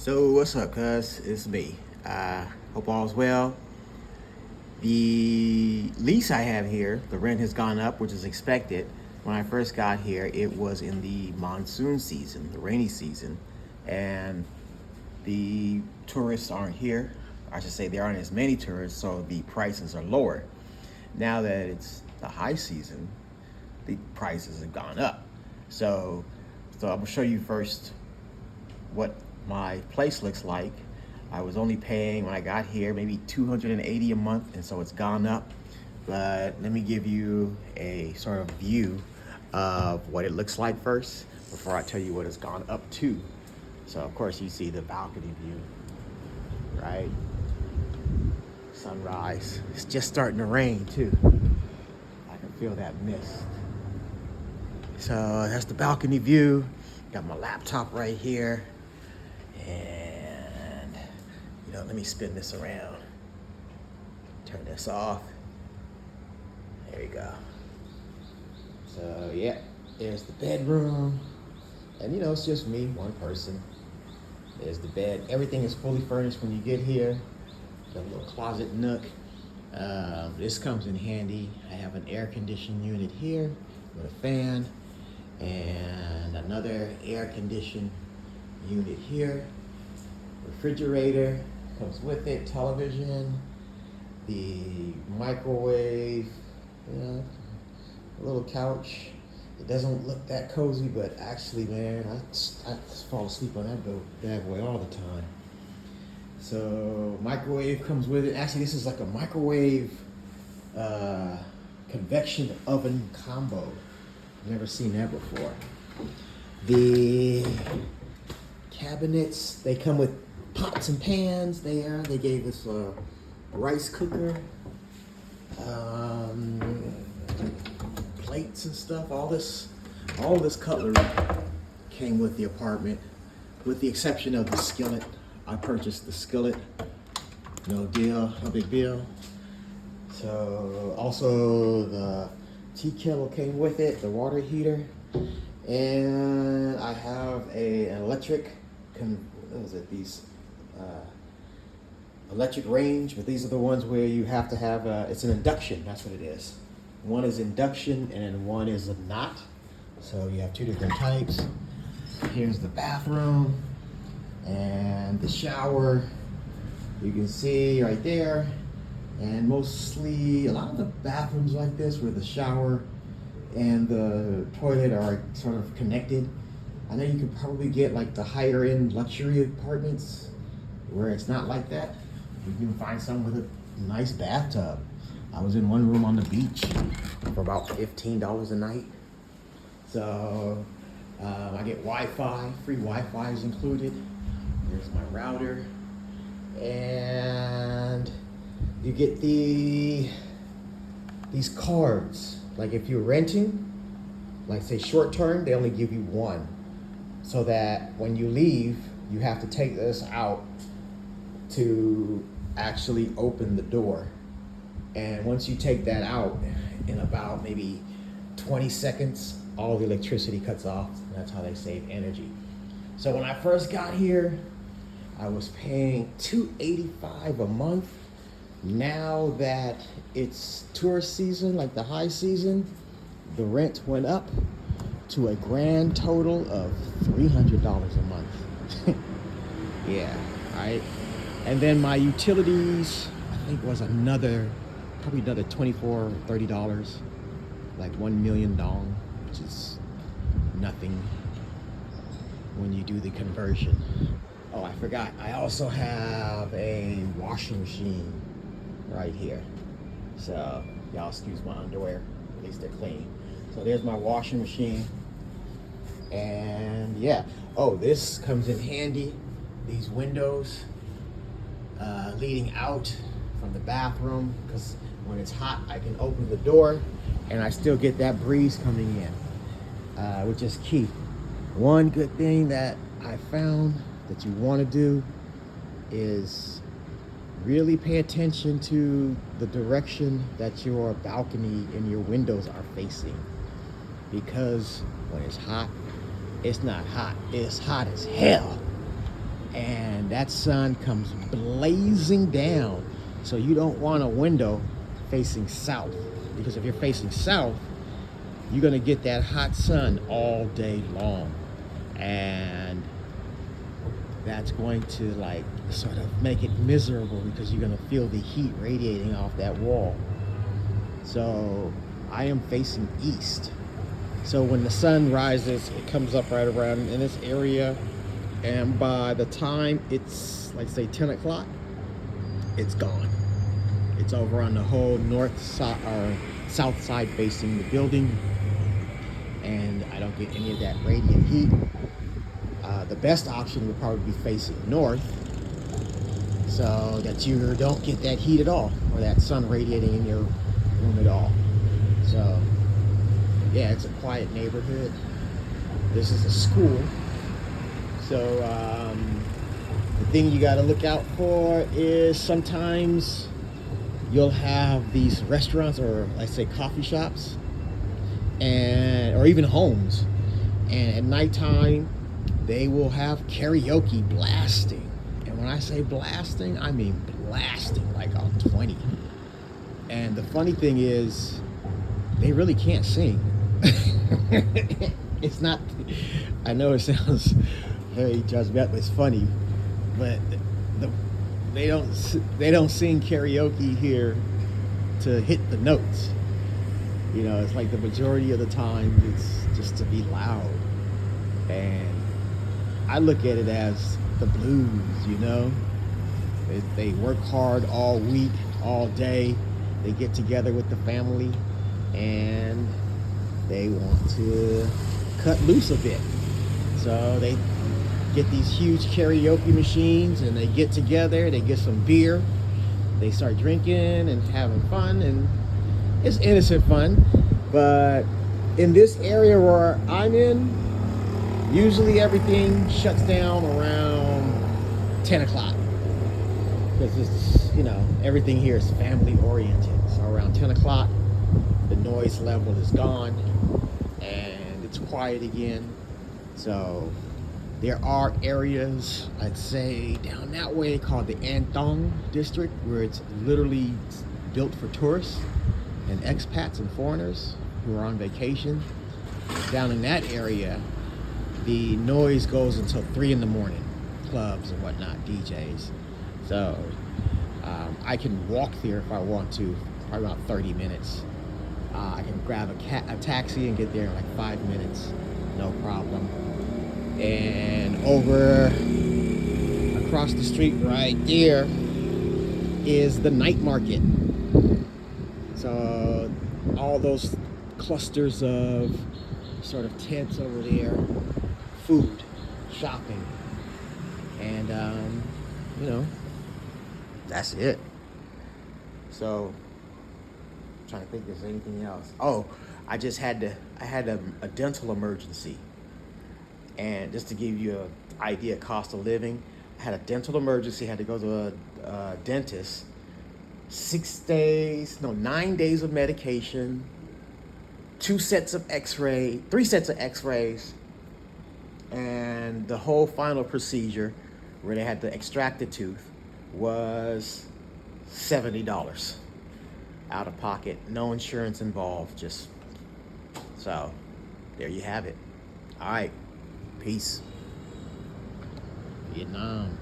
So what's up, cuz? It's me. Hope all's well. The lease I have here, the rent has gone up, which is expected. When I first got here, it was in the monsoon season, the rainy season, and the tourists aren't here. I should say there aren't as many tourists, so the prices are lower. Now that it's the high season, the prices have gone up. So, so I'm gonna show you first what my place looks like. I was only paying when I got here maybe $280 a month, and so it's gone up. But let me give you a sort of view of what it looks like first before I tell you what it's gone up to. So of course you see the balcony view, right? Sunrise. It's just starting to rain too. I can feel that mist. So that's the balcony view. Got my laptop right here. And, let me spin this around. Turn this off. There you go. So, yeah, there's the bedroom. And, it's just me, one person. There's the bed. Everything is fully furnished when you get here. Got a little closet nook. This comes in handy. I have an air conditioning unit here with a fan. And another air conditioned unit here. Refrigerator comes with it, television, the microwave, a little couch. It doesn't look that cozy, but actually, man, I fall asleep on that bad boy all the time. So microwave comes with it. Actually, this is like a microwave convection oven combo. Never seen that before. The cabinets, they come with pots and pans there. They gave us a rice cooker, plates and stuff. All this cutlery came with the apartment, with the exception of the skillet. I purchased the skillet. No deal, no big deal. So also the tea kettle came with it, the water heater, and I have an electric. These electric range, but these are the ones where you have to have it's an induction. That's what it is. One is induction and one is a not. So you have two different types. Here's the bathroom and the shower. You can see right there. And mostly, a lot of the bathrooms like this, where the shower and the toilet are sort of connected. I know you could probably get like the higher end luxury apartments where it's not like that. You can find some with a nice bathtub. I was in one room on the beach for about $15 a night. So I get Wi-Fi, free Wi-Fi is included. There's my router. And you get these cards. Like if you're renting, like say short term, they only give you one. So that when you leave, you have to take this out to actually open the door. And once you take that out, in about maybe 20 seconds, all the electricity cuts off. And that's how they save energy. So when I first got here, I was paying $285 a month. Now that it's tourist season, like the high season, the rent went up to a grand total of $300 a month. Yeah, right. And then my utilities, I think was probably another $24, $30, like $1 million, which is nothing when you do the conversion. Oh, I forgot. I also have a washing machine right here. So y'all excuse my underwear, at least they're clean. So there's my washing machine. And yeah, this comes in handy. These windows leading out from the bathroom, because when it's hot, I can open the door and I still get that breeze coming in, which is key. One good thing that I found that you want to do is really pay attention to the direction that your balcony and your windows are facing, because when it's hot, it's not hot, it's hot as hell. and that sun comes blazing down. So you don't want a window facing south, because if you're facing south, you're gonna get that hot sun all day long, and that's going to like sort of make it miserable because you're gonna feel the heat radiating off that wall. So I am facing east. So when the sun rises, it comes up right around in this area, and by the time it's like say 10 o'clock, it's gone. It's over on the whole north side or south side facing the building, and I don't get any of that radiant heat. The best option would probably be facing north, so that you don't get that heat at all, or that sun radiating in your room at all. So yeah, it's a quiet neighborhood. This is a school. So the thing you got to look out for is sometimes you'll have these restaurants, or let's say coffee shops, and or even homes, and at nighttime they will have karaoke blasting. And when I say blasting, I mean blasting like on 20. And the funny thing is, they really can't sing. It's not, I know it sounds very judgmental, it's funny, but they don't sing karaoke here to hit the notes. You know, it's like the majority of the time it's just to be loud. And I look at it as the blues, you know. They work hard all week, all day. They get together with the family and they want to cut loose a bit. So they get these huge karaoke machines and they get together, they get some beer, they start drinking and having fun, and it's innocent fun. But in this area where I'm in, usually everything shuts down around 10 o'clock. Because it's, you know, everything here is family oriented. So around 10 o'clock, the noise level is gone and it's quiet again. So there are areas, I'd say, down that way called the Antong district, where it's literally built for tourists and expats and foreigners who are on vacation. Down in that area, the noise goes until 3 in the morning, clubs and whatnot, DJs. So I can walk there if I want to, probably about 30 minutes. I can grab a taxi and get there in like 5 minutes, no problem. And over across the street right there is the night market. So all those clusters of sort of tents over there, food, shopping, and you know, that's it. So I'm trying to think if there's anything else. Oh, I had a dental emergency, and just to give you an idea of cost of living, I had a dental emergency, had to go to a dentist. 9 days of medication, 3 sets of x-rays, and the whole final procedure where they had to extract the tooth was $70 out of pocket, no insurance involved. Just so there you have it. All right, peace. Vietnam.